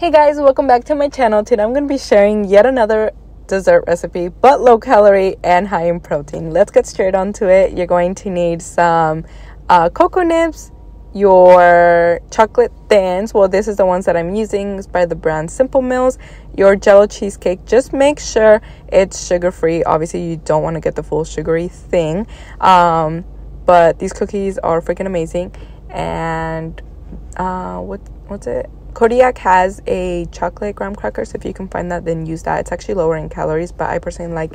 Hey guys, welcome back to my channel. Today I'm going to be sharing yet another dessert recipe, but low calorie and high in protein. Let's get straight onto it. You're going to need some cocoa nibs, your chocolate thins. Well, this is the ones that I'm using. It's by the brand Simple Mills. Your JELLO cheesecake. Just make sure it's sugar-free. Obviously, you don't want to get the full sugary thing. But these cookies are freaking amazing. And what's it? Kodiak has a chocolate graham cracker, so if you can find that, then use that. It's actually lower in calories, but I personally like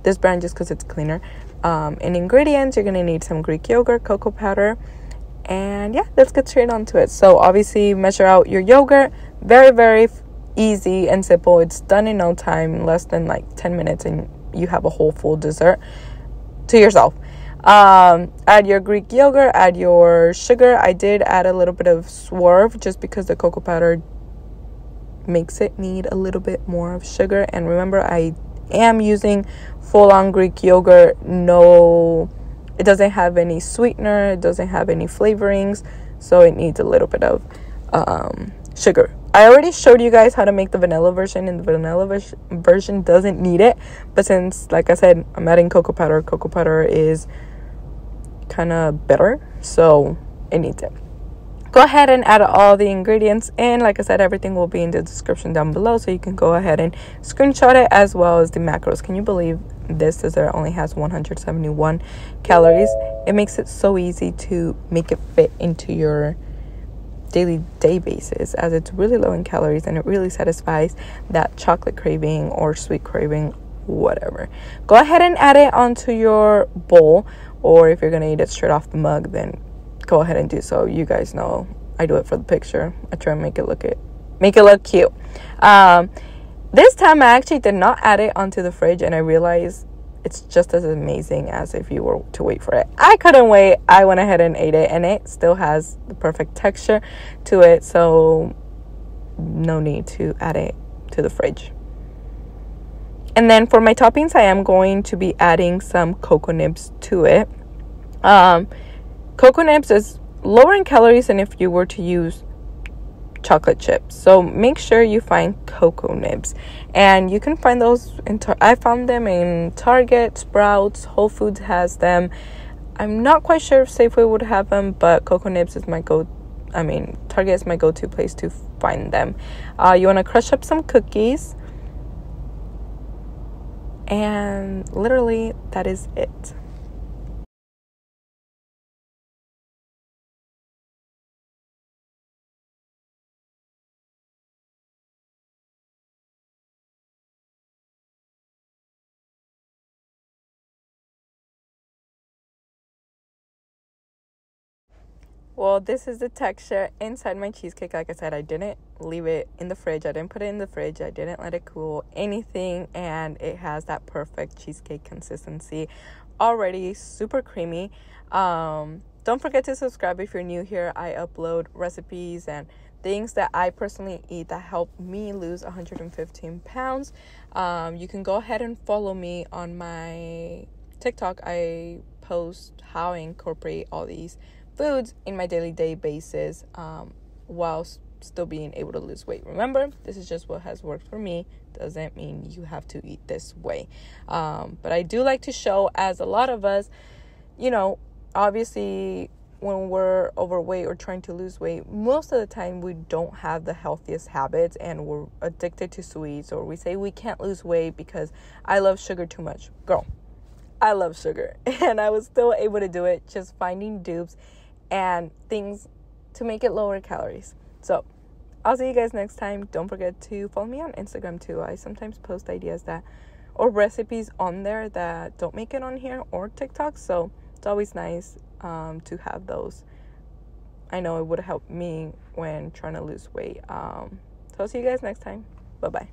this brand just because it's cleaner. In ingredients, you're going to need some Greek yogurt, cocoa powder, and yeah, let's get straight onto it. So obviously, measure out your yogurt. Very, very easy and simple. It's done in no time, less than like 10 minutes, and you have a whole full dessert to yourself. Add your Greek yogurt, add your sugar. I did add a little bit of SWERVE just because the cocoa powder makes it need a little bit more of sugar. And remember, I am using full-on Greek yogurt. No, it doesn't have any sweetener, it doesn't have any flavorings, so it needs a little bit of sugar. I already showed you guys how to make the vanilla version, and the vanilla version doesn't need it. But since, like I said, I'm adding cocoa powder is kind of bitter, so it needs it. Go ahead and add all the ingredients in. Like I said, everything will be in the description down below, so you can go ahead and screenshot it, as well as the macros. Can you believe this dessert only has 171 calories? It makes it so easy to make it fit into your daily day basis, as it's really low in calories and it really satisfies that chocolate craving or sweet craving, whatever. Go ahead and add it onto your bowl, or if you're gonna eat it straight off the mug, then go ahead and do so. You guys know I do it for the picture. I try and make it look cute. This time I actually did not add it onto the fridge, and I realized it's just as amazing as if you were to wait for it. I couldn't wait. I went ahead and ate it, and it still has the perfect texture to it, so no need to add it to the fridge. And then for my toppings, I am going to be adding some cocoa nibs to it. Cocoa nibs is lower in calories than if you were to use chocolate chips, so make sure you find cocoa nibs, and you can find those in I found them in Target, Sprouts, Whole Foods has them. I'm not quite sure if Safeway would have them, but cocoa nibs is Target is my go-to place to find them. You want to crush up some cookies, and literally that is it. Well, this is the texture inside my cheesecake. Like I said, I didn't leave it in the fridge. I didn't put it in the fridge. I didn't let it cool, anything. And it has that perfect cheesecake consistency. Already super creamy. Don't forget to subscribe if you're new here. I upload recipes and things that I personally eat that help me lose 115 pounds. You can go ahead and follow me on my TikTok. I post how I incorporate all these foods in my daily day basis, while still being able to lose weight. Remember, this is just what has worked for me. Doesn't mean you have to eat this way. But I do like to show, as a lot of us, obviously when we're overweight or trying to lose weight, most of the time we don't have the healthiest habits, and we're addicted to sweets, or we say we can't lose weight because I love sugar too much. Girl, I love sugar, and I was still able to do it, just finding dupes and things to make it lower calories. So I'll see you guys next time. Don't forget to follow me on Instagram too. I sometimes post ideas or recipes on there that don't make it on here, or TikTok, so it's always nice to have those. I know it would help me when trying to lose weight. So I'll see you guys next time. Bye bye.